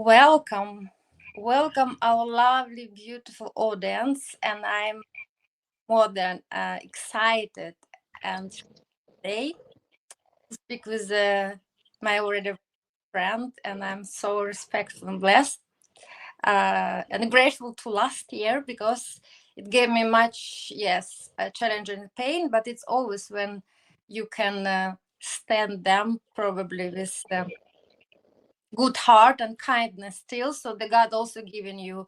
Welcome, welcome our lovely, beautiful audience, and I'm more than excited and today to speak with my already friend, and I'm so respectful and blessed and grateful to last year because it gave me much, yes, challenge and pain, but it's always when you can stand them probably with good heart and kindness still. So the God also given you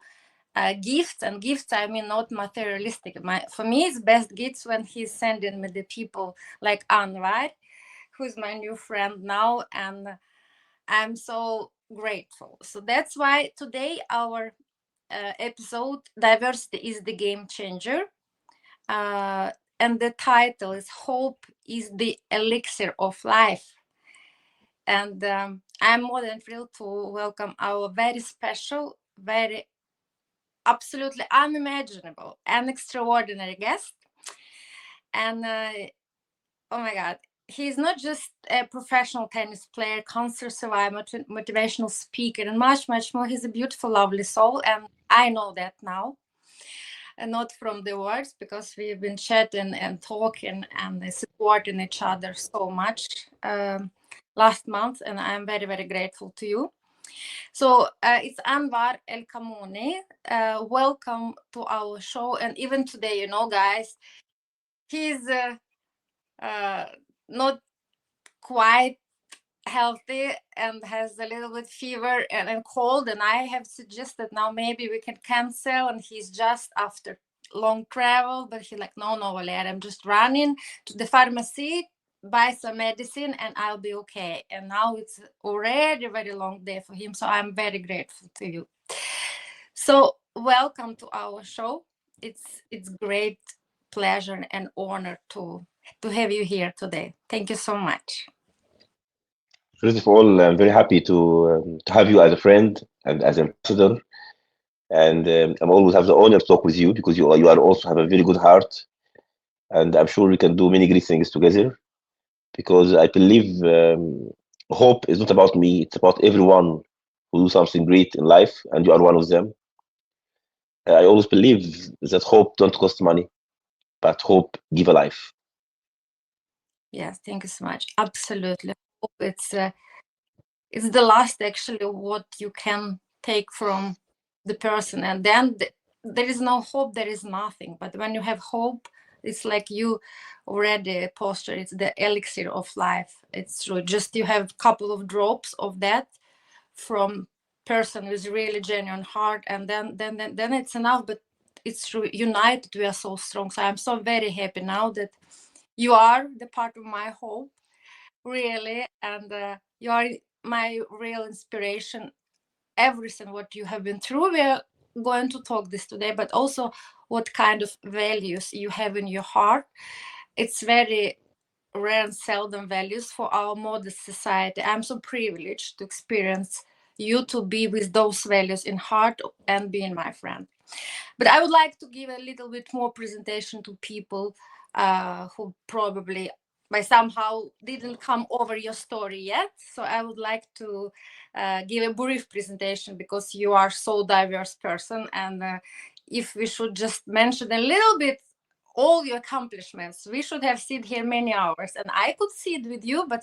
gifts, and gifts I mean not materialistic. For me it's best gifts when he's sending me the people like Anwar, who's my new friend now, and I'm so grateful. So that's why today our episode diversity is the game changer, and the title is Hope is the Elixir of Life. And I'm more than thrilled to welcome our very special, very absolutely unimaginable and extraordinary guest. And oh my God, he's not just a professional tennis player, cancer survivor, motivational speaker, and much, much more. He's a beautiful, lovely soul. And I know that now. And not from the words, because we've been chatting and talking and supporting each other so much last month. And I'm very, very grateful to you. So it's Anwar El Kamoni. Welcome to our show. And even today, you know, guys, he's not quite healthy and has a little bit fever and cold. And I have suggested now maybe we can cancel. And he's just after long travel, but he's like, no, Valer, I'm just running to the pharmacy, buy some medicine, and I'll be okay. And now it's already a very long day for him, so I'm very grateful to you. So welcome to our show. It's great pleasure and honor to have you here today. Thank you so much. First of all, I'm very happy to have you as a friend and as an ambassador. And I'm always have the honor to talk with you because you are also have a very good heart, and I'm sure we can do many great things together. Because I believe hope is not about me; it's about everyone who do something great in life, and you are one of them. I always believe that hope don't cost money, but hope give a life. Yes, thank you so much. Absolutely. It's the last actually what you can take from the person, and then there is no hope, there is nothing. But when you have hope, it's like you already posture, it's the elixir of life. It's true, just you have a couple of drops of that from person with really genuine heart, and then it's enough. But it's true, united we are so strong. So I'm so very happy now that you are the part of my hope, really, and you are my real inspiration. Everything what you have been through, we're going to talk this today, but also what kind of values you have in your heart. It's very rare and seldom values for our modern society. I'm so privileged to experience you to be with those values in heart and being my friend. But I would like to give a little bit more presentation to people who probably by somehow didn't come over your story yet. So I would like to give a brief presentation because you are so diverse person. And if we should just mention a little bit all your accomplishments, we should have sit here many hours, and I could sit with you, but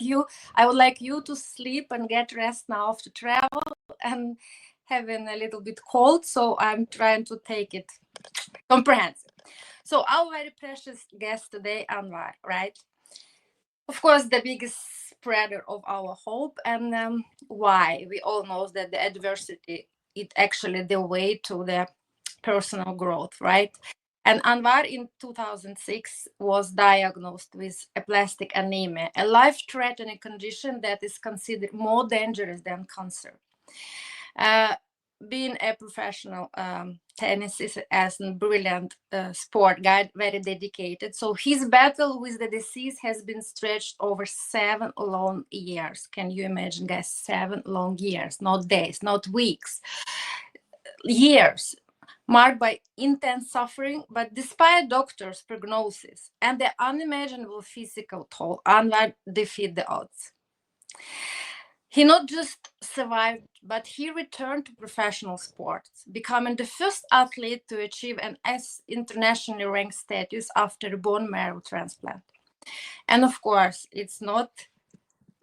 I would like you to sleep and get rest now after travel and having a little bit cold. So I'm trying to take it comprehensive. So our very precious guest today, Anwar, right? Of course, the biggest spreader of our hope. And why? We all know that the adversity is actually the way to the personal growth, right? And Anwar in 2006 was diagnosed with aplastic anemia, a life-threatening condition that is considered more dangerous than cancer. Being a professional tennis is as a brilliant sport guy, very dedicated. So his battle with the disease has been stretched over 7 long years. Can you imagine, guys? 7 long years, not days, not weeks, years, marked by intense suffering. But despite doctors' prognosis and the unimaginable physical toll, Anwar defeated the odds. He not just survived, but he returned to professional sports, becoming the first athlete to achieve an S internationally ranked status after a bone marrow transplant. And of course, it's not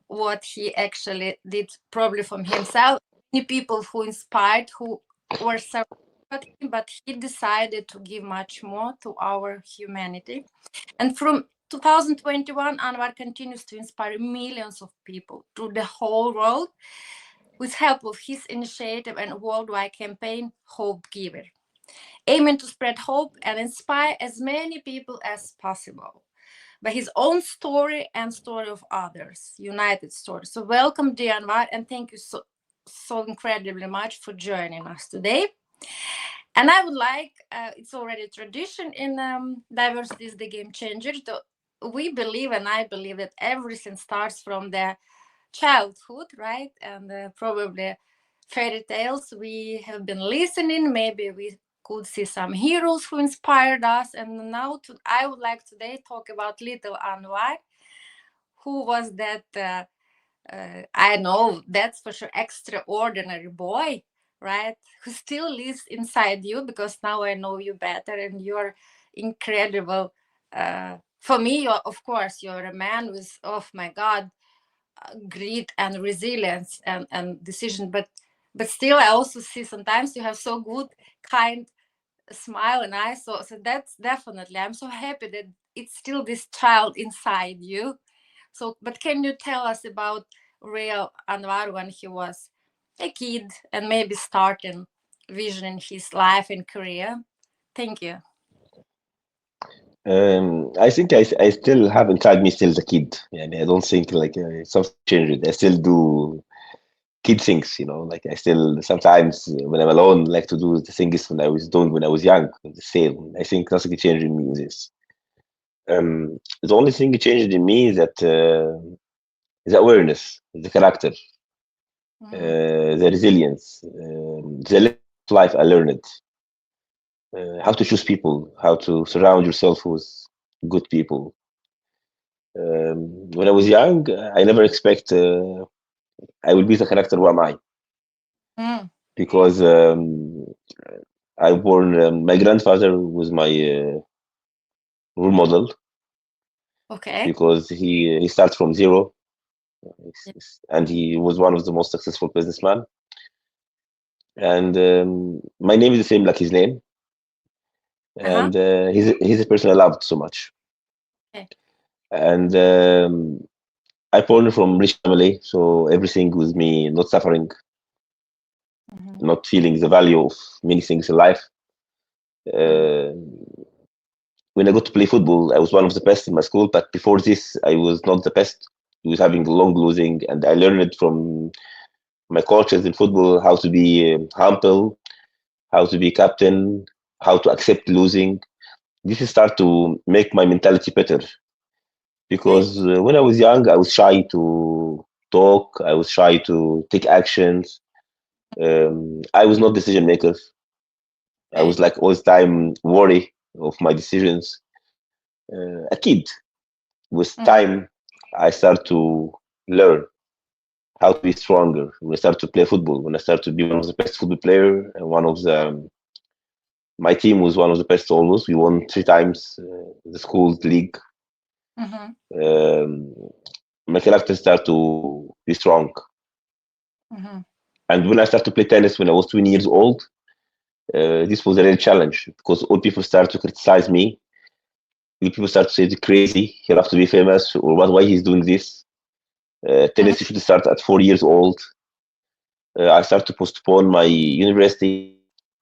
what he actually did probably from himself. Many people who inspired, who were surrounded him, but he decided to give much more to our humanity. And from 2021, Anwar continues to inspire millions of people through the whole world with help of his initiative and worldwide campaign, Hope Giver, aiming to spread hope and inspire as many people as possible by his own story and story of others, united story. So welcome, dear Anwar, and thank you so incredibly much for joining us today. And I would like, it's already tradition in Diversity is the Game Changer. We believe, and I believe, that everything starts from the childhood, right? And probably fairy tales we have been listening. Maybe we could see some heroes who inspired us. And now I would like today talk about little Anwar, who was that, I know that's for sure, extraordinary boy, right? Who still lives inside you, because now I know you better and you're incredible. For me, of course, you're a man with, oh my God, grit and resilience and decision, but still I also see sometimes you have so good, kind smile and eyes. So that's definitely, I'm so happy that it's still this child inside you. So but can you tell us about real Anwar when he was a kid and maybe starting visioning his life and career? Thank you. I think I still have inside me still the kid. And I don't think like something changed. I still do kid things, like I still sometimes when I'm alone like to do the things when I was doing when I was young, the same. I think nothing changed in me in this. The only thing changed in me is that the awareness, the character, Mm-hmm. the resilience, the lesson of life I learned, how to choose people, how to surround yourself with good people. When I was young, I never expect I will be the character who am I, Mm. because I born. My grandfather was my role model Okay. because he started from zero, and he was one of the most successful businessmen. And my name is the same like his name, Uh-huh. and he's a person I loved so much. Okay. And I born from rich family, so everything was me not suffering, Mm-hmm. not feeling the value of many things in life. Mm-hmm. Uh, when I got to play football, I was one of the best in my school. But before this, I was not the best. I was having long losing, and I learned it from my coaches in football how to be humble, how to be captain, how to accept losing. This start to make my mentality better Great. because when I was young, I was shy to talk. I was shy to take actions. I was not decision maker. I Okay. was like all the time worry of my decisions. A kid. With Mm-hmm. time, I start to learn how to be stronger. When I start to play football, when I start to be one of the best football player, and one of the my team was one of the best always. We won 3 times the school league. Mm-hmm. Um, my character start to be strong. Mm-hmm. And when I started to play tennis when I was 20 years old, this was a real challenge because all people start to criticize me. People start to say it's crazy. He have to be famous, or what? Why he's doing this? Mm-hmm. Tennis should start at 4 years old. I start to postpone my university.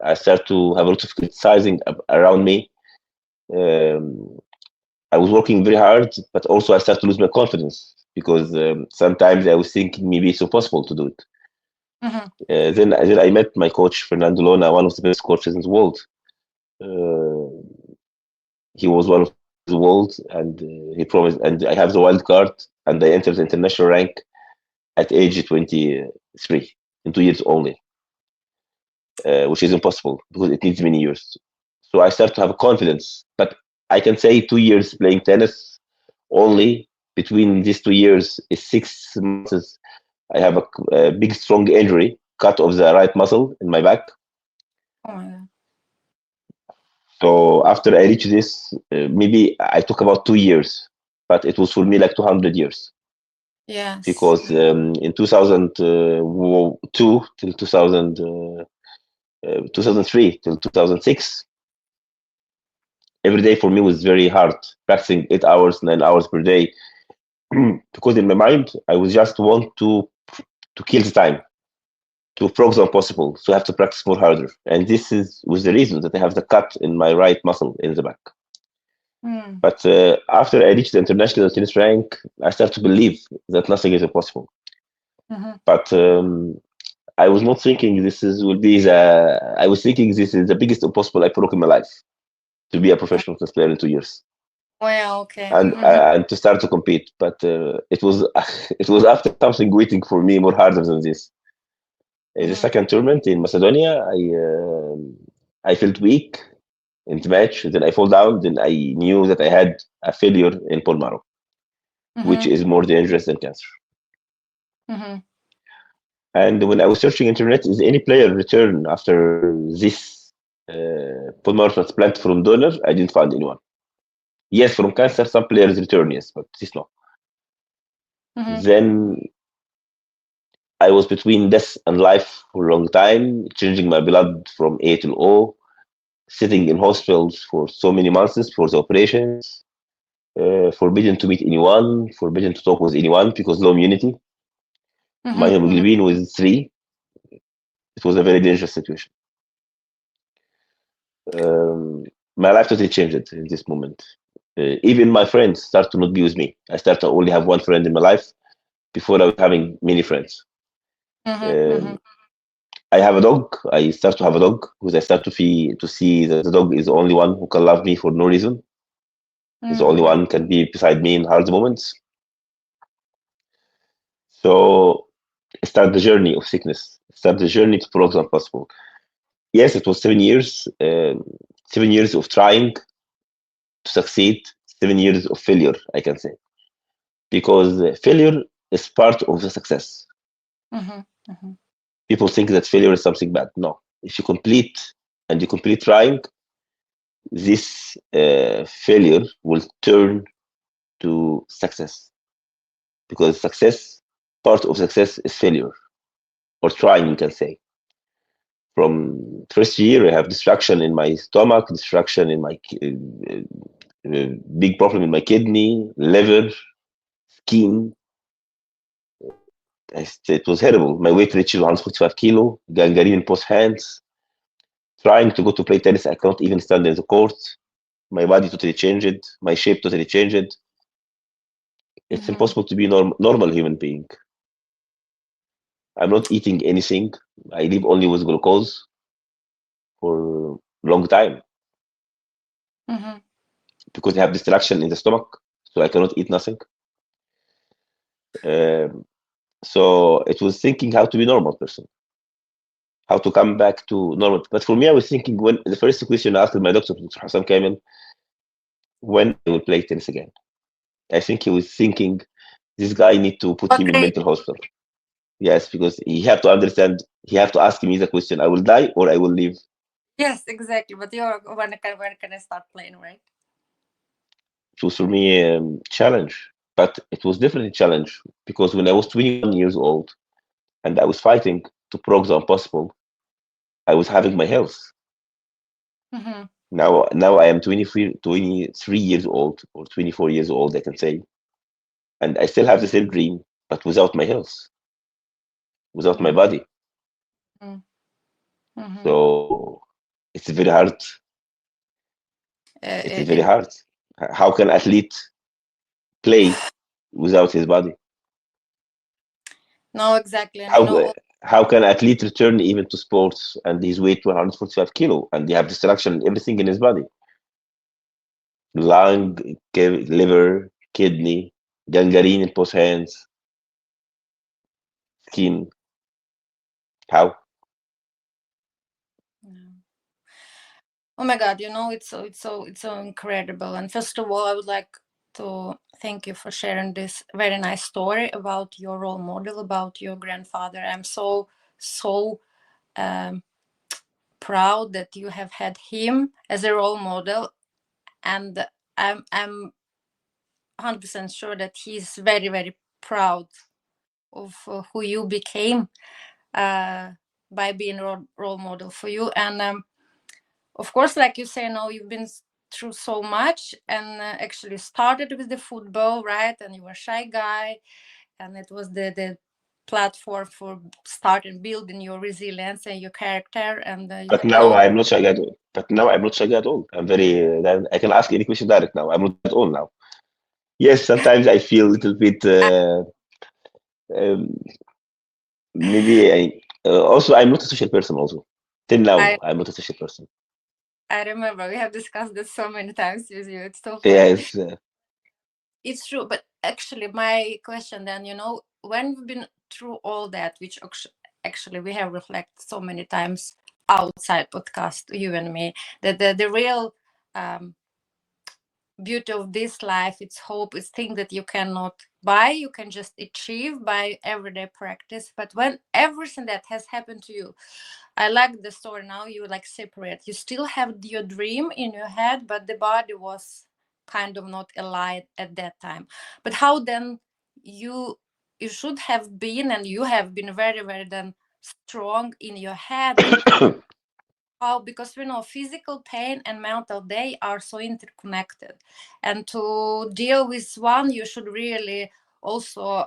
I start to have a lot of criticizing around me. Um, I was working very hard, but also I start to lose my confidence because sometimes I was thinking maybe it's impossible to do it. Mm-hmm. Then I met my coach Fernando Lona, one of the best coaches in the world. Uh, he was one of the world, and he promised. And I have the wild card, and I entered the international rank at age 23, in 2 years only, which is impossible because it needs many years. So I start to have confidence. But I can say 2 years playing tennis only. Between these 2 years is 6 months I have a big, strong injury, cut of the right muscle in my back. Oh my God. So after I reached this, maybe I took about 2 years, but it was for me like 200 years Yes. because in 2002 till 2003 till 2006, every day for me was very hard, practicing 8 hours, 9 hours per day, because in my mind I was just want to kill the time, to progress on possible, so I have to practice more harder, and this is was the reason that I have the cut in my right muscle in the back. Mm. But after I reached the international tennis rank, I started to believe that nothing is impossible. Mhm. But I was not thinking this is will be the. I was thinking this is the biggest impossible I broke in my life, to be a professional tennis player in 2 years, Well, okay. and Mhm. to start to compete. But it was it was after something waiting for me more harder than this. In the Mhm. second tournament in Macedonia, I felt weak in the match. Then I fall down. Then I knew that I had a failure in bone marrow, which Mhm. is more dangerous than cancer. Mhm. And when I was searching internet, is any player return after this bone marrow transplant from donor? I didn't find anyone. Yes, from cancer, some players return, yes, but this no. Mhm. Then I was between death and life for a long time, changing my blood from A to O, sitting in hospitals for so many months for the operations, forbidden to meet anyone, forbidden to talk with anyone because low immunity. My Mhm. Mhm. hemoglobin was 3. It was a very dangerous situation. Um, my life totally changed in this moment. Even my friends start to not be with me. I start to only have one friend in my life. Before I was having many friends. Mhm. Um, Mhm. I have a dog. I start to have a dog because I start to see that the dog is the only one who can love me for no reason. Is the only Mhm. one can be beside me in hard moments. So start the journey of sickness. Start the journey to progress possible. Yes, it was 7 years. 7 years of trying to succeed. 7 years of failure, I can say, because failure is part of the success. Mhm. Mhm. People think that failure is something bad. No, if you complete and you complete trying, this failure will turn to success, because success, part of success is failure or trying, you can say. From first year, I have destruction in my stomach, destruction in my big problem in my kidney, liver, skin. It was horrible. My weight reached 145 kilo, gangrene in both hands. Trying to go to play tennis, I cannot even stand in the court. My body totally changed. My shape totally changed. It's Mhm. impossible to be normal human being. I'm not eating anything. I live only with glucose for long time Mhm. because I have destruction in the stomach, so I cannot eat nothing. Um, so it was thinking how to be normal person, how to come back to normal. But for me, I was thinking when the first question I asked my doctor, Dr. Hassan Kamel, when I will play tennis again. I think he was thinking this guy need to put him in Okay. mental hospital. Yes, because he have to understand. He have to ask me the question: I will die or I will live. Yes, exactly. But you're when can I start playing, right? It was for me challenge, but it was definitely challenge because when I was 21 years old and I was fighting to progress the impossible, I was having my health. Mhm. Now I am 23 years old or 24 years old, I can say, and I still have the same dream, but without my health, without my Mhm. body. Mhm. Mhm. So it's very hard. It's very It, hard. How can athlete play without his body? no, exactly. And How how can athlete return even to sports and he's weight 145 kilo and they have destruction in everything in his body? Lung, liver, kidney, gangrene in both hands, skin. How? Yeah. Oh my God, it's so incredible. And first of all, I would like to thank you for sharing this very nice story about your role model, about your grandfather. I'm so proud that you have had him as a role model, and I'm 100% sure that he's very, very proud of who you became by being a role model for you. And of course, like you say, now you've been through so much, and actually started with the football, right? And you were a shy guy, and it was the platform for starting building your resilience and your character. And But now I'm not shy at all. I'm very. I can ask any question direct now. I'm not at all now. Yes, sometimes I feel a little bit. Um, maybe I. Also, I'm not a social person. Also, till now, I'm not a social person. I remember we have discussed this so many times with you. It's so funny. Yes. It's true, but actually, my question then, when we've been through all that, which actually we have reflected so many times outside podcast, you and me, that the real beauty of this life, it's hope, it's things that you cannot buy, you can just achieve by everyday practice. But when everything that has happened to you, I like the story now, you like separate, you still have your dream in your head, but the body was kind of not aligned at that time. But how then you should have been, and you have been very, very then strong in your head. How, because we know physical pain and mental, they are so interconnected, and to deal with one you should really also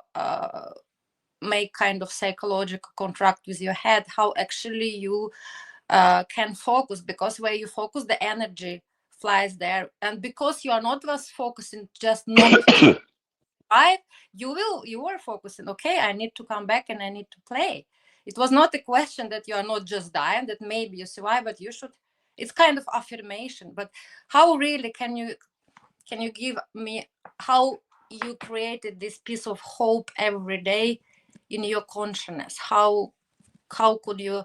make kind of psychological contract with your head, how actually you can focus, because where you focus the energy flies there, and because you are not just focusing just not to survive, you were focusing, okay, I need to come back and I need to play. It was not a question that you are not just dying, that maybe you survive, but you should, it's kind of affirmation. But how really can you give me how you created this piece of hope every day in your consciousness? How could you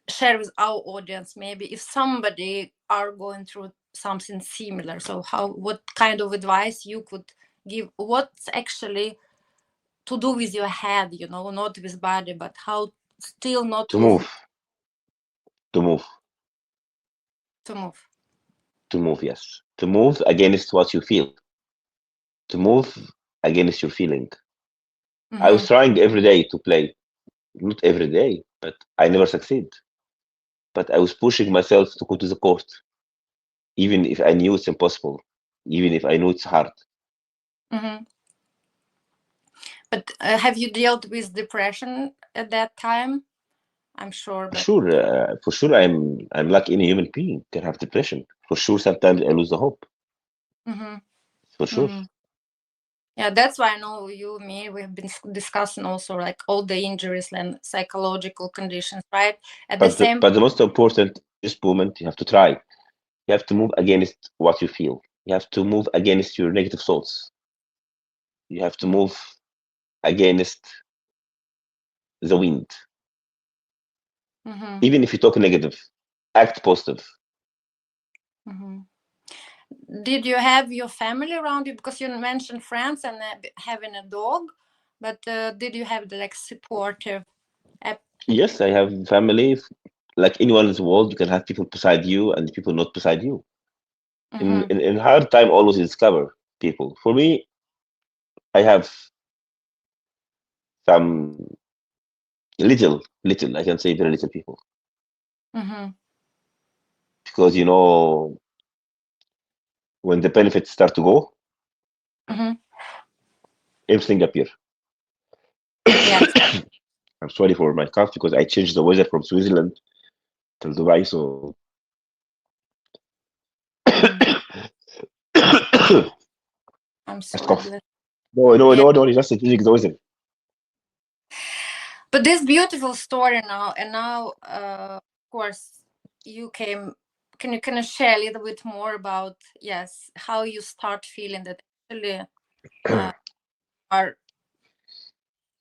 share with our audience, maybe if somebody are going through something similar, so what kind of advice you could give, what's actually to do with your head, not with body, but how still not to move yes, to move against what you feel, to move against your feeling. I was trying every day to play, not every day, but I never succeed. But I was pushing myself to go to the court, even if I knew it's impossible, even if I knew it's hard. But have you dealt with depression at that time? I'm sure. But... For sure, I'm like any human being can have depression. For sure, sometimes I lose the hope. For sure. Yeah, that's why I know you, me, we've been discussing also like all the injuries and psychological conditions, right? But the most important this moment, you have to try. You have to move against what you feel. You have to move against your negative thoughts. You have to move against the wind. Even if you talk negative, act positive. Did you have your family around you? Because you mentioned friends and having a dog, but did you have the supportive? Yes, I have family. Like anyone in the world, you can have people beside you and people not beside you. In hard time, always discover people. For me, I have some little, I can say very little people. Because when the benefits start to go, everything appear. Yes. I'm sorry for my cough because I changed the weather from Switzerland to Dubai, so I'm sorry. No, just changing the weather. But this beautiful story now, and now, of course, you came. Can you share a little bit more about how you start feeling that actually are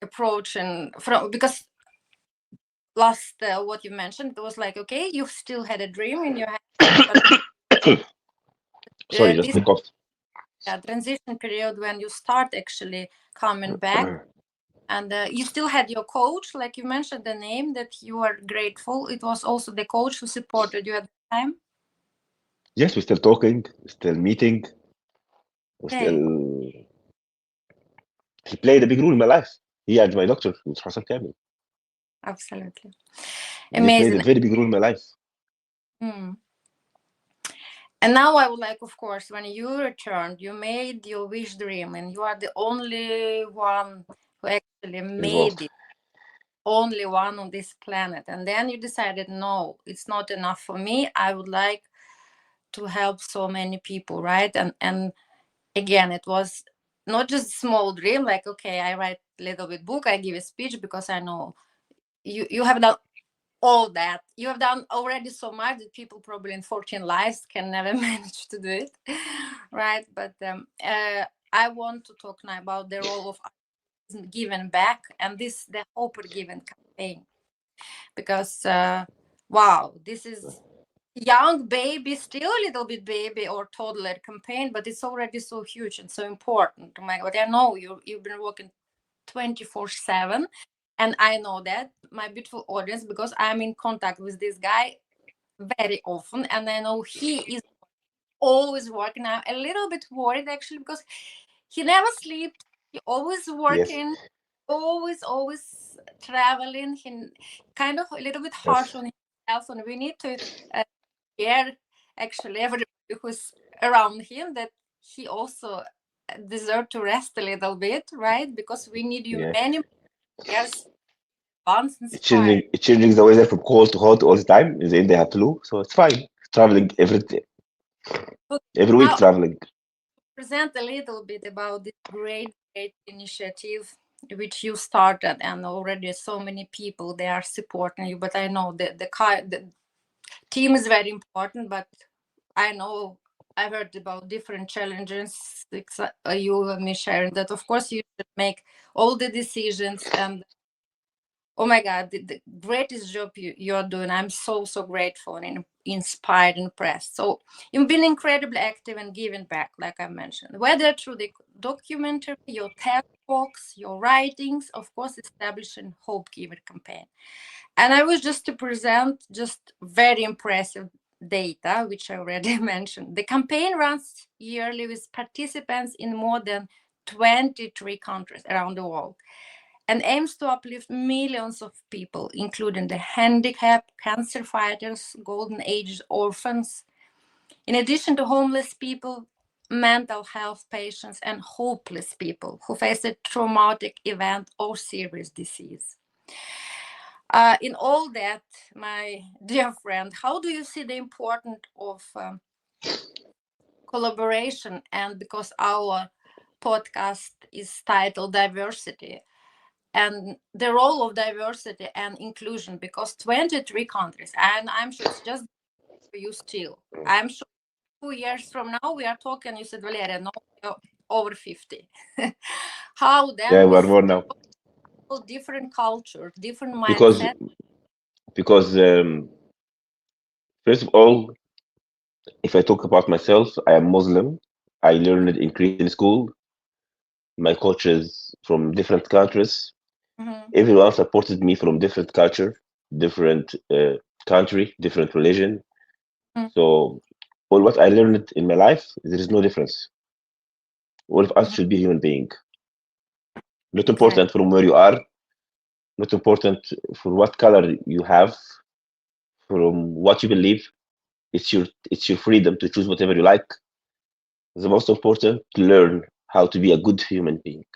approaching from, because last what you mentioned, it was like, okay, you still had a dream in your head. Sorry, just the cough. transition period when you start actually coming back. And you still had your coach, like you mentioned the name that you are grateful. It was also the coach who supported you at the time. Yes, we're still talking, we're still meeting, we're Okay, still. He played a big role in my life. He and my doctor, Mr. Hassan Kamil. absolutely They played a amazing. very big role in my life. Hmm. And now I would like, of course, when you returned, you made your wish dream, and you are the only one who actually made Involved. it, only one on this planet. And then you decided, no, it's not enough for me. I would like to help so many people, right? And again, it was not just a small dream, like, okay, I write a little bit book, I give a speech, because I know you have done all that. You have done already so much that people probably in 14 lives can never manage to do it, right? But I want to talk now about the role of giving back, and this the Hope Given campaign, because wow, this is young baby, still a little bit baby or toddler campaign, but it's already so huge and so important. Oh my God, I know you've been working 24/7, and I know that, my beautiful audience, because I'm in contact with this guy very often, and I know he is always working. I'm a little bit worried actually, because he never sleeps, he always Yes, working, always traveling. He kind of a little bit yes, harsh on himself, and we need to care actually everybody who's around him, that he also deserve to rest a little bit, right? Because we need you yes. many years once It's changing, inspired. it's changing the weather from cold to hot all the time. In the end, they have flu, so it's fine. Traveling But every week, now traveling. present a little bit about this great initiative which you started, and already so many people they are supporting you. But I know the team is very important, but I know I heard about different challenges. You and me sharing that, of course, you should make all the decisions. And oh my God, the greatest job you're doing. I'm so grateful and inspired and impressed. So you've been incredibly active and giving back, like I mentioned, whether through the documentary, your TED talks, your writings, of course, establishing Hope Giver campaign. And I was just to present just very impressive data, which I already mentioned. The campaign runs yearly with participants in more than 23 countries around the world, and aims to uplift millions of people, including the handicapped, cancer fighters, golden age orphans, in addition to homeless people, mental health patients, and hopeless people who face a traumatic event or serious disease. In all that, my dear friend, how do you see the importance of collaboration? And because our podcast is titled Diversity, and the role of diversity and inclusion, because 23 countries, and I'm sure it's just for you still. I'm sure 2 years from now we are talking, you said, Valeria, no, you're over 50. How Yeah, then we are with more now all different cultures, different because mindset? because first of all, if I talk about myself, I am Muslim. I learned in Christian school. My coaches from different countries. Mhm. Everyone supported me from different culture, different country, different religion. Mhm. So all what I learned in my life, there is no difference. All of us Mhm. should be human being. Not Exactly. important from where you are, not important for what color you have, from what you believe. It's your freedom to choose whatever you like. The most important to learn how to be a good human being.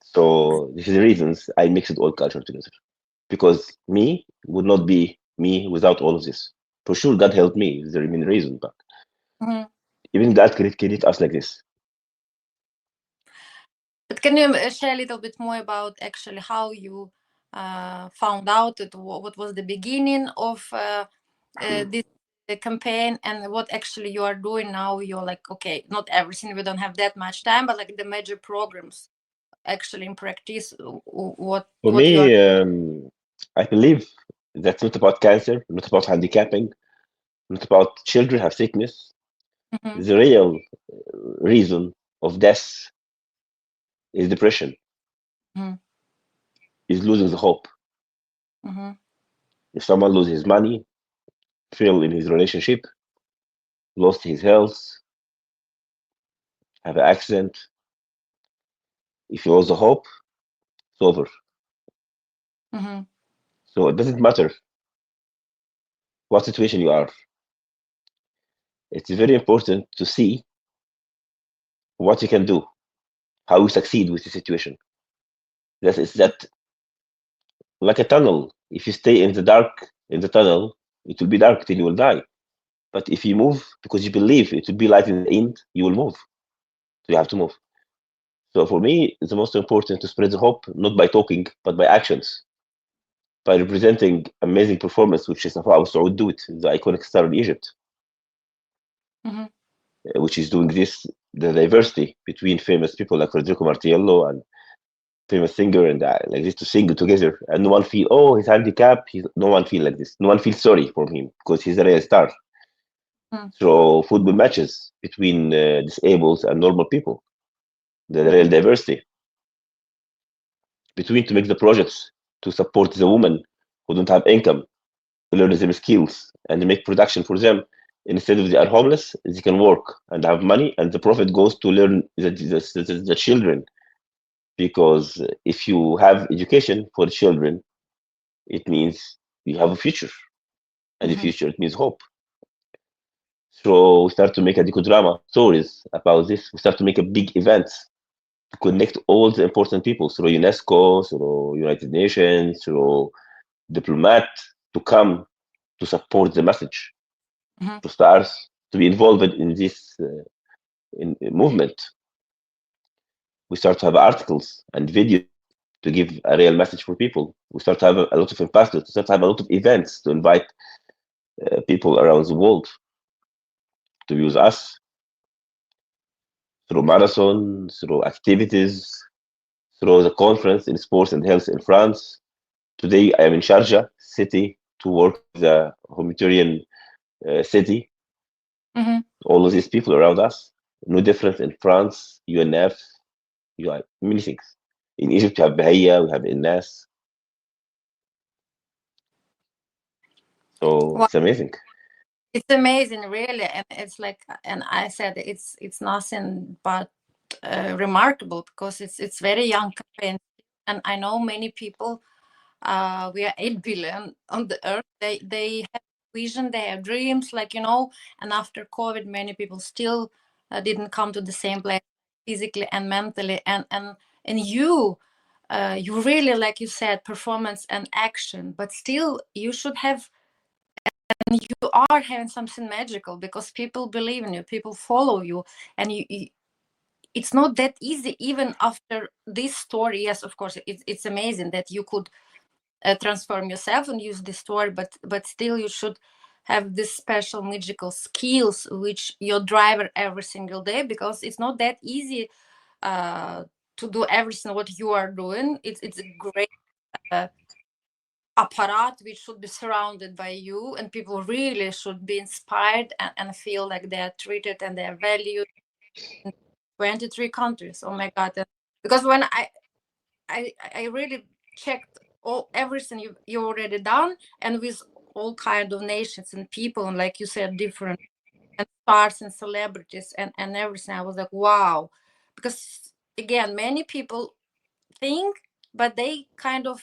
So this is the reasons I mixed all culture together. Because me would not be me without all of this. For sure, God helped me. Is the main reason, but Mhm. even God created us like this. But can you share a little bit more about actually how you found out it, what was the beginning of this campaign, and what actually you are doing now? You're like, okay, not everything, we don't have that much time, but like the major programs actually in practice, For what you are. me, I believe that's not about cancer, not about handicapping, not about children have sickness. Mhm. The real reason of death is depression, Mhm. is losing the hope. Mhm. If someone loses money, fail in his relationship, lost his health, have an accident, if you lose the hope, it's over. Mhm. So it doesn't matter what situation you are. It's very important to see what you can do, how you succeed with the situation. That is that like a tunnel. If you stay in the dark in the tunnel, it will be dark till you will die. But if you move because you believe it will be light in the end, you will move. So you have to move. So for me, it's the most important to spread the hope, not by talking, but by actions, by representing amazing performance, which is how Saud do it, the iconic star in Egypt, Mhm. which is doing this, the diversity between famous people like Federico Martiello and famous singer and like this to sing together, and no one feel oh he's handicapped. No one feel like this. No one feels sorry for him because he's a real star. Mhm. So football matches between disabled and normal people, the real diversity between to make the projects to support the women who don't have income, to learn them skills and make production for them. Instead of they are homeless, they can work and have money, and the profit goes to learn the children. Because if you have education for the children, it means you have a future, and the Mhm. future it means hope. So we start to make a docudrama stories about this. We start to make a big events to connect all the important people through UNESCO, through United Nations, through diplomat to come to support the message, Mhm. to start to be involved in this in movement. We start to have articles and videos to give a real message for people. We start to have a lot of ambassadors. We start to have a lot of events to invite people around the world to use us through marathon, through activities, through the conference in sports and health in France. Today I am in Sharjah city to work with the humanitarian city. Mhm. All of these people around us, no different in France, UNF, UI, many things. In Egypt, we have Bahia, we have Innas. So Well, it's amazing. it's amazing, really, and it's like, and I said it's nothing but remarkable because it's very young campaign, and I know many people. We are 8 billion on the earth. They have vision, they have dreams, like And after COVID, many people still didn't come to the same place physically and mentally. And you really, like you said, performance and action, but still you should have. And you are having something magical because people believe in you, people follow you, and it's not that easy even after this story. Yes, of course, it's amazing that you could transform yourself and use this story, but still you should have this special magical skills which you driver every single day, because it's not that easy uh, to do everything what you are doing. It's a great uh, apparat which should be surrounded by you, and people really should be inspired and feel like they are treated and they are valued in 23 countries. Oh my god. Because when I really checked all everything you already done, and with all kind of nations and people, and like you said, different and stars and celebrities and everything. I was like, wow. Because again, many people think, but they kind of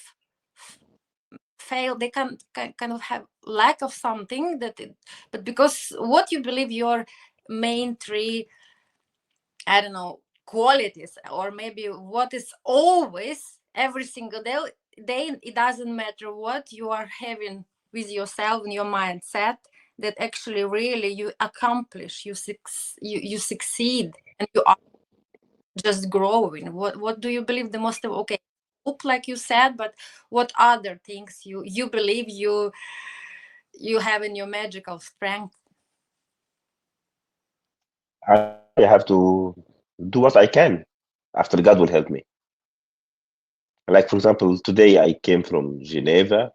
fail. They can kind of have lack of something but because what you believe your main three, I don't know, qualities, or maybe what is always every single day, it doesn't matter what you are having with yourself and your mindset, that actually really you accomplish, you succeed, and you are just growing. What do you believe the most of? Okay, hope, like you said, but what other things you believe you have in your magical strength? I have to do what I can after God will help me. Like, for example, today I came from Geneva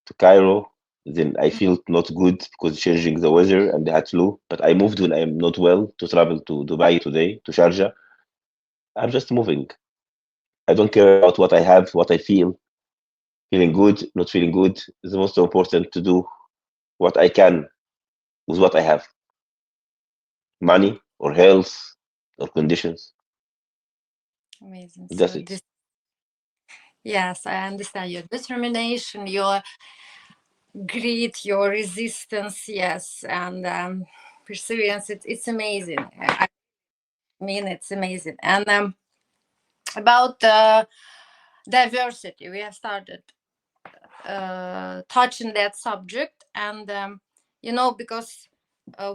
to Cairo. Then I felt not good because changing the weather and I had flu. But I moved when I am not well to travel to Dubai today, to Sharjah. I'm just moving. I don't care about what I have, what I feel. Feeling good, not feeling good. It's the most important to do what I can with what I have. Money or health or conditions. Amazing. That's So it. this, yes, I understand your determination, your grit, your resistance, yes, and perseverance. It's amazing. I mean, it's amazing. And about diversity, we have started touching that subject, and because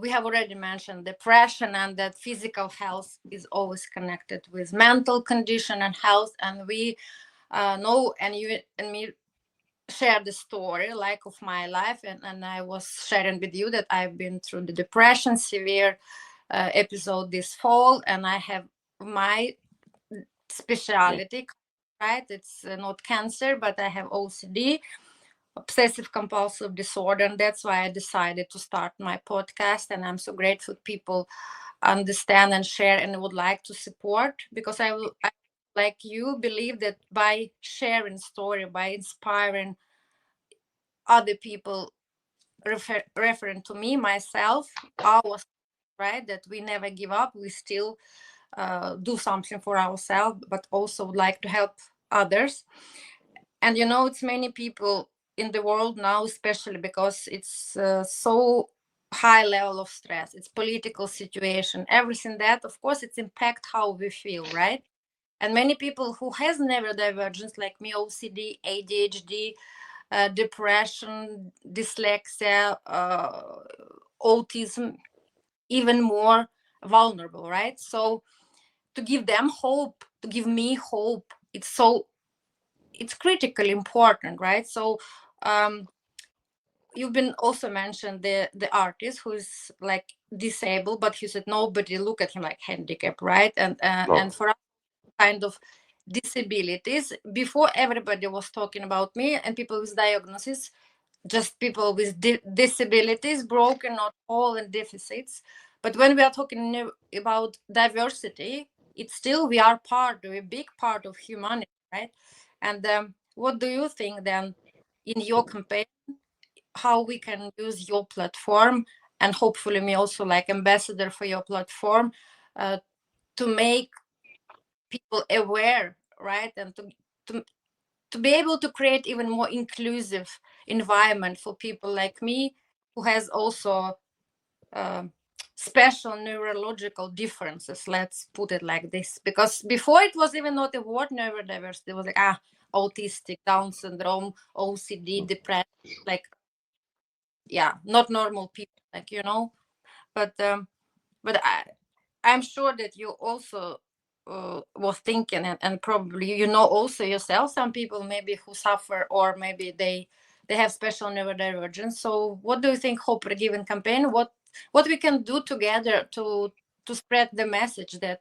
we have already mentioned depression, and that physical health is always connected with mental condition and health, and we know, and you and me share the story like of my life, and I was sharing with you that I've been through the depression severe episode this fall, and I have my Yeah. specialty, right? It's not cancer, but I have OCD, obsessive compulsive disorder, and that's why I decided to start my podcast. And I'm so grateful people understand and share and would like to support, because I like you believe that by sharing story, by inspiring other people, referring to me, myself, ours, right, that we never give up, we still do something for ourselves, but also would like to help others. And it's many people in the world now, especially because it's so high level of stress, it's political situation, everything, that of course it's impact how we feel, right? And many people who has neurodivergence like me, OCD, ADHD, depression, dyslexia, autism, even more vulnerable, right? So to give them hope, to give me hope, it's critically important, right? So you've been also mentioned the artist who's like disabled, but he said nobody look at him like handicapped, right? And No. for us, kind of disabilities, before everybody was talking about me and people with diagnosis, just people with disabilities, broken, not all, and deficits. But when we are talking about diversity, it's still we are a big part of humanity, right? And what do you think then in your campaign, how we can use your platform, and hopefully me also like ambassador for your platform, uh, to make people aware, right? And to to be able to create even more inclusive environment for people like me who has also um special neurological differences, let's put it like this, because before it was even not a word neurodiversity, it was like autistic, down syndrome, OCD, depression, like yeah, not normal people, like but I'm sure that you also was thinking, and probably also yourself some people maybe who suffer, or maybe they have special neurodivergence. So what do you think Hope Given campaign, what we can do together to spread the message that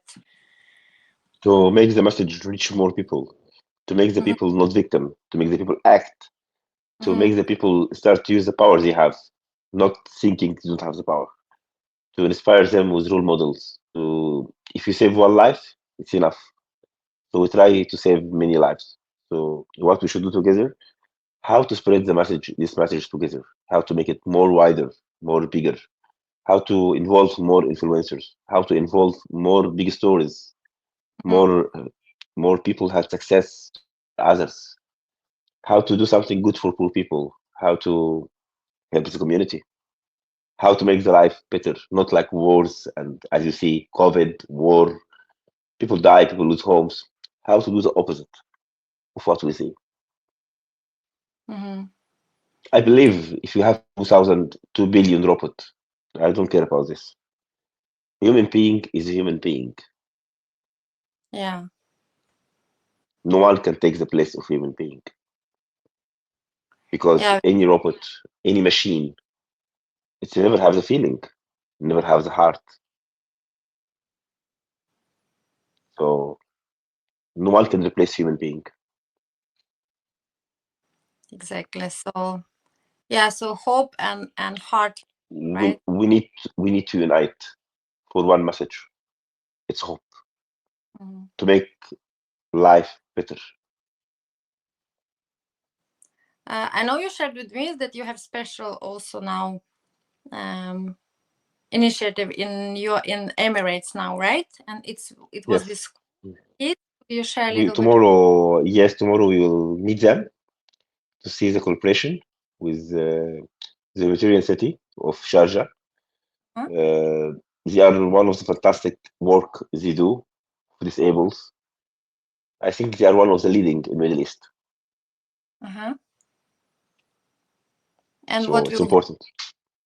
To make the message reach more people, to make the Mhm, people not victim, to make the people act, to mhm, make the people start to use the power they have, not thinking they don't have the power, to inspire them with role models. To if you save one life, it's enough. So we try to save many lives. So what we should do together, how to spread this message together, how to make it more wider, more bigger, how to involve more influencers, how to involve more big stories, mhm, more people have success to inspire others, how to do something good for poor people, how to help the community, how to make the life better, not like wars and as you see, COVID, war, people die, people lose homes. How to do the opposite of what we see. mhm. I believe if you have 2,000, 2 billion robots, I don't care about this. Human being is a human being. Yeah, No one can take the place of human being because yeah, any robot, any machine, it never have the feeling, never have the heart. So no one can replace human being. exactly. So Yeah, so hope and heart, right? We need to unite for one message. It's hope Mhm. to make life better. I know you shared with me that you have special also now um, initiative in Emirates now, right? And it was Yes. with kids. You share a We little bit. tomorrow, yes, tomorrow we will meet them to see the collaboration with the Humanitarian City of Sharjah. Huh? They are one of the fantastic work they do for disabled. I think they are one of the leading in Middle East. Uh-huh. And So what it's will you? important.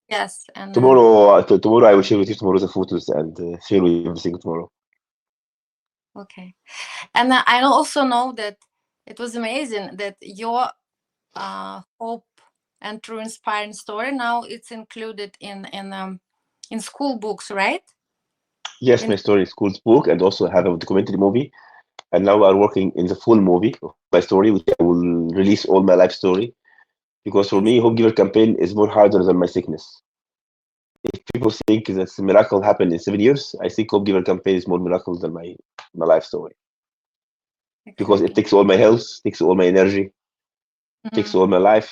Yes, and Tomorrow I will share with you tomorrow the photos and share with you everything tomorrow. okay. And I also know that it was amazing that your hope and true inspiring story now it's included in school books, right? Yes, In my story is school's book and also have a documentary movie. And now we are working in the full movie of my story, which I will release all my life story. Because for ex- me, Hope Giver campaign is more harder than my sickness. People think that a miracle happened in 7 years. I think Hope Giver campaign is more miracle than my life story because it exactly. takes all my health, takes all my energy, takes Mhm. all my life,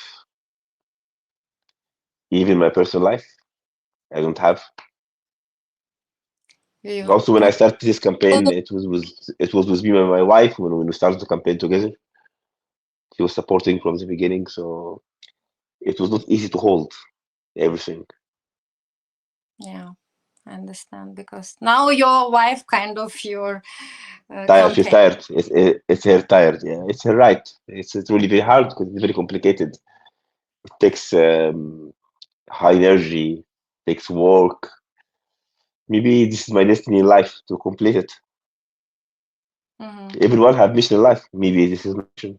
even my personal life. I don't have. You Also, when I and started this campaign, it was with me and my wife when we started the campaign together. She was supporting from the beginning, so it was not easy to hold everything. yeah, I understand because now your wife kind of your Tired, she's campaign. tired. It's her tired. Yeah, it's her right. It's really very hard because it's very complicated. It takes high energy, takes work. Maybe this is my destiny in life to complete it. Hmm. Everyone have mission in life. Maybe this is my mission.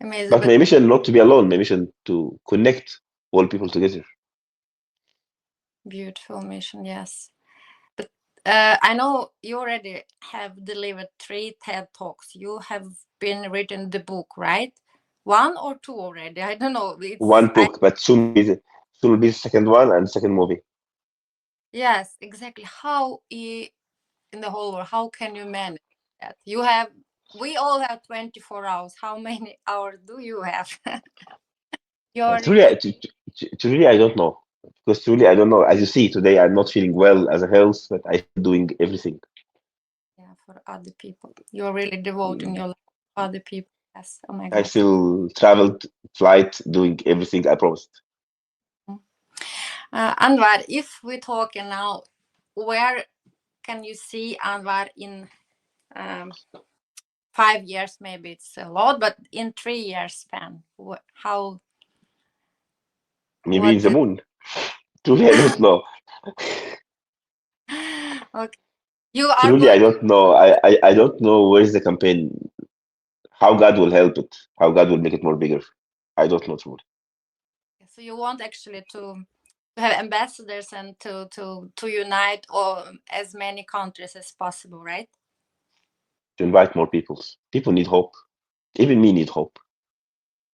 Amazing, But but my mission not to be alone. My mission to connect all people together. beautiful mission. Yes, but I know you already have delivered 3 TED talks. You have been written the book, right? One or two already? I don't know. It's One I book, but soon will be the second one and second movie. yes, exactly. How in the whole world, how can you manage that? You have we all have 24 hours. How many hours do you have? You're Truly, really truly, I don't know. Because truly, I don't know. As you see, today I'm not feeling well as a health, but I'm doing everything. yeah for other people. You're really devoting Mm. your life to other people. Yes. Oh my I God. still traveled, flight, doing everything I promised. Mm. Anwar, if we're talking now, where can you see Anwar in um, 5 years? Maybe it's a lot, but in 3 years span, how Maybe in what the do moon. Truly, I don't know. okay. You are Truly, I going to don't know. I don't know where's the campaign, how God will help it, how God will make it more bigger. I don't know truly. so you want actually to have ambassadors and to unite all as many countries as possible, right? To invite more people. People need hope. Even me need hope.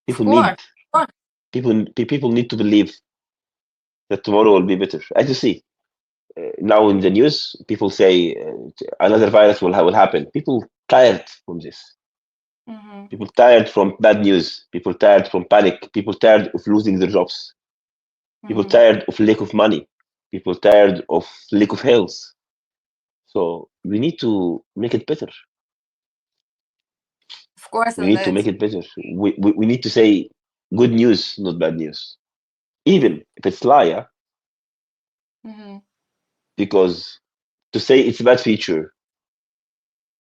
Of People course. need Of course. people need to believe that tomorrow will be better. As you see, now in the news, people say another virus will happen. People tired from this. Hmm. People tired from bad news. People tired from panic. People tired of losing their jobs. People Hmm. tired of lack of money. People tired of lack of health. So we need to make it better. Of course, We and need to that's make it better. We need to say good news, not bad news. Even if it's lie, yeah? hmm Because to say it's a bad feature,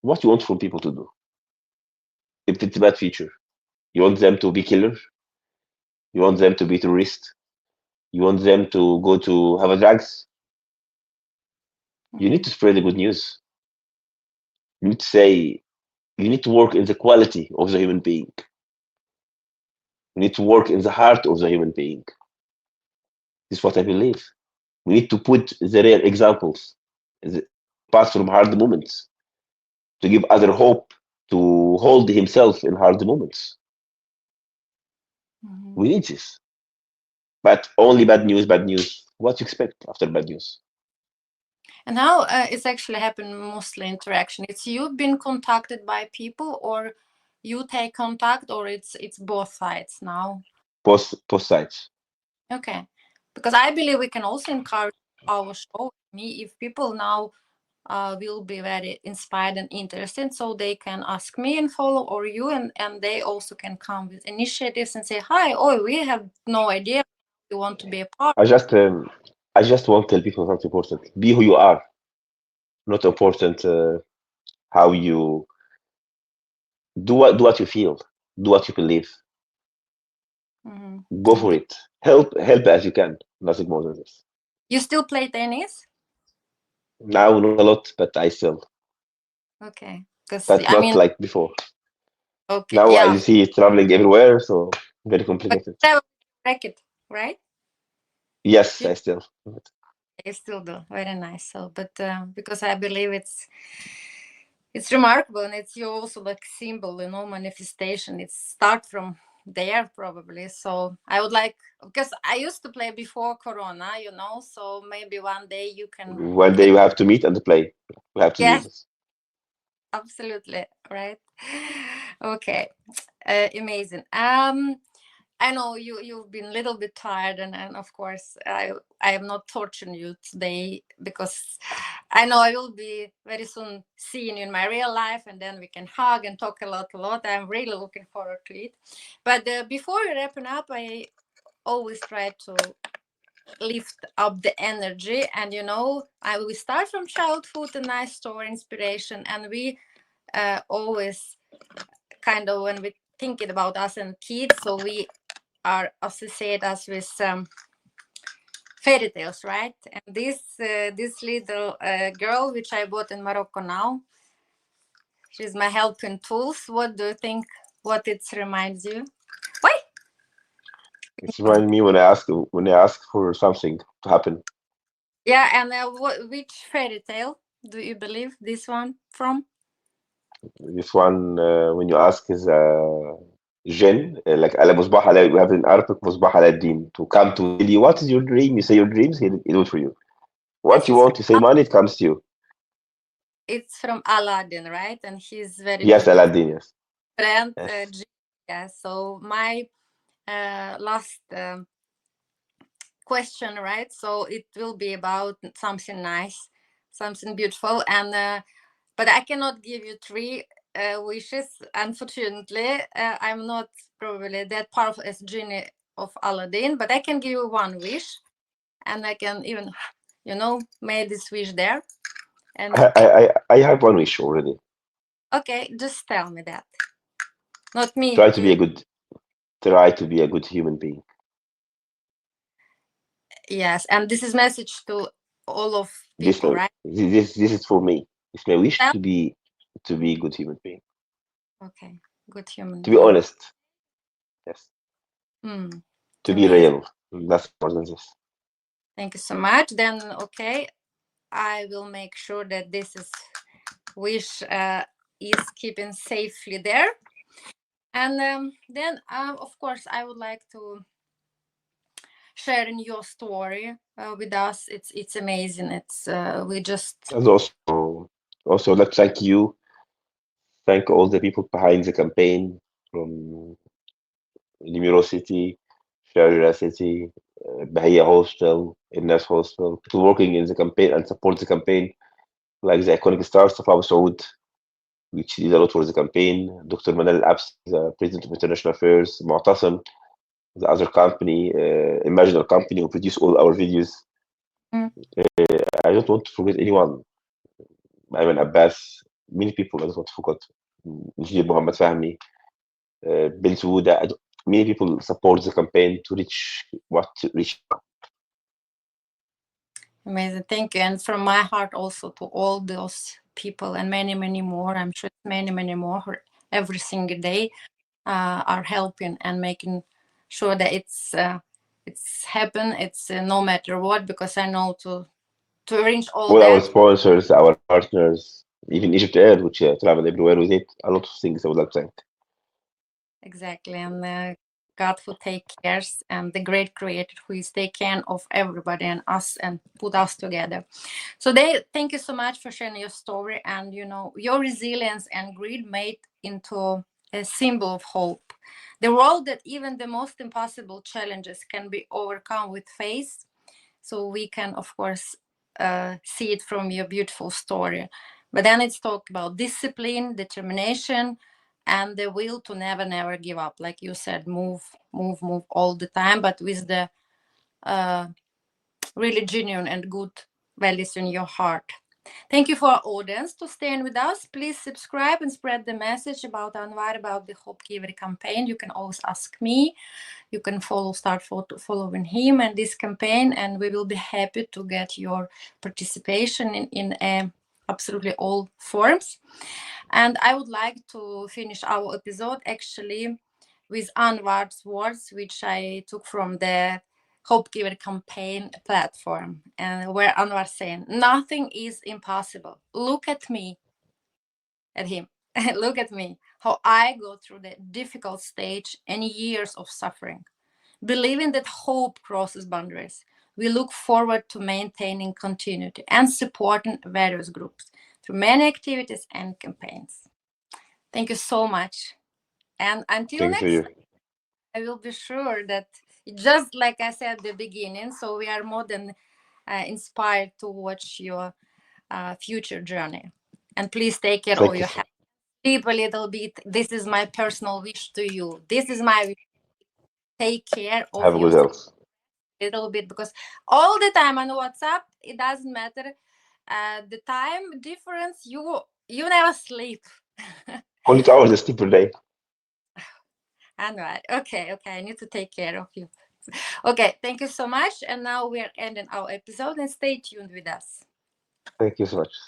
what you want from people to do? If it's a bad feature, you want them to be killer, you want them to be terrorist, you want them to go to have a drugs. You need hmm to spread the good news. You need to say you need to work in the quality of the human being. We need to work in the heart of the human being. This is what I believe. We need to put the rare examples, the pass from hard moments, to give other hope to hold himself in hard moments. hmm We need this. But only bad news, bad news. What you expect after bad news? And how it's actually happened mostly interaction. It's you've been contacted by people, or you take contact, or it's both sides now. Post sites. Okay, because I believe we can also encourage our show. Me, if people now will be very inspired and interested, so they can ask me and follow, or you, and they also can come with initiatives and say, "Hi, oh, we have no idea. We want to be a part." I just um, I just want to tell people something important. Be who you are. Not important how you do what you feel. Do what you believe. Go for Okay. it. Help as you can. Nothing more than this. You still play tennis? Now not a lot, but I still. Okay, because But I not mean, like before. okay, Now I yeah. see it traveling everywhere, so very But complicated. you have a racket, right? Yes, You, I still. you still do. Very nice. So, but because I believe it's remarkable, and it's you also like symbol, manifestation. It start from there probably. So I would like, because I used to play before Corona, so maybe one day you can. One day we have to meet and play. We have to do Yes, this. absolutely right. Okay, amazing. I know you've been a little bit tired, and of course I am not torturing you today, because I know I will be very soon seeing you in my real life, and then we can hug and talk a lot. I'm really looking forward to it. But before we wrapping up, I always try to lift up the energy, and I will start from childhood, a nice story, inspiration, and we always kind of, when we thinking about us and kids, so we are associate us with fairy tales, right? And this little girl, which I bought in Morocco now, she's my helping tools. What do you think? What it reminds you? Why? It's remind me when I ask for something to happen. Yeah, and which fairy tale do you believe this one from? This one when you ask is jinn like على مصباح علاء. We have in Arabic مصباح علاء الدين to come to tell you what is your dream. You say your dreams, he do it for you. What This you is want, you say money, it comes to you. it's from Aladdin, right? And he's very Yes, beautiful Aladdin. Yes, friend. yes. Yeah. So my last question, right? So it will be about something nice, something beautiful, and but I cannot give you three wishes. Unfortunately, I'm not probably that powerful as genie of Aladdin, but I can give you one wish, and I can even, make this wish there. And I have one wish already. okay, just tell me that, not me. Try to be a good, try to be a good human being. Yes, and this is message to all of This people, my right? this is for me. It's my wish Tell- to be a good human being. Okay, good human To be being. honest, yes. Hmm. To be Amazing. real. Nothing more than this. Thank you so much. Then, okay, I will make sure that this is wish is keeping safely there. And then, of course, I would like to sharing your story with us. It's amazing. It's we just And also I'd like to thank you. Thank all the people behind the campaign from Limiro City, Sharjah City, Bahia Hostel, Innas Hostel, people working in the campaign and support the campaign, like the iconic stars of Abu Saud, which did a lot for the campaign. Dr. Manal Abs, the President of International Affairs, Mu'tasim, the other company, Imaginal company who produce all our videos. mm, I don't want to forget anyone. Ayman Abbas, many people I don't want to forget. Engineer Muhammad Fahmi, Ben Souda. Many people support the campaign to reach what to reach. amazing. Thank you, and from my heart also to all those people and many, many more. I'm sure many, many more every single day are helping and making sure that it's happen. It's no matter what, because I know to arrange all All our that. sponsors, our partners, even Egypt Air, which travel everywhere with it. A lot of things I would like to thank. Exactly, and God who takes cares, and the great creator who is taking care of everybody and us and put us together. So thank you so much for sharing your story, and your resilience and grit made into a symbol of hope. The world that even the most impossible challenges can be overcome with faith. So we can, of course, see it from your beautiful story. But then it's talked about discipline, determination, and the will to never give up. Like you said, move all the time, but with the really genuine and good values in your heart. Thank you for our audience to staying with us. Please subscribe and spread the message about Anwar, about the Hope Giver campaign. You can always ask me. You can start following him and this campaign, and we will be happy to get your participation in absolutely all forms. And I would like to finish our episode actually with Anwar's words, which I took from the HopeGiver campaign platform, and where Anwar saying, "Nothing is impossible. Look at me," at him. "Look at me, how I go through the difficult stage and years of suffering. Believing that hope crosses boundaries, we look forward to maintaining continuity and supporting various groups through many activities and campaigns." Thank you so much. And until Thank next, you. I will be sure that, just like I said at the beginning, so we are more than inspired to watch your future journey. And please take care of Thank you. your health. Sleep a little bit. This is my personal wish to you. This is my wish. Take care of Have a good yourself health. a little bit, because all the time on WhatsApp, it doesn't matter the time difference. You never sleep. Only 2 hours of sleep per day. Anyway, okay, I need to take care of you. Okay, thank you so much. And now we're ending our episode, and stay tuned with us. Thank you so much.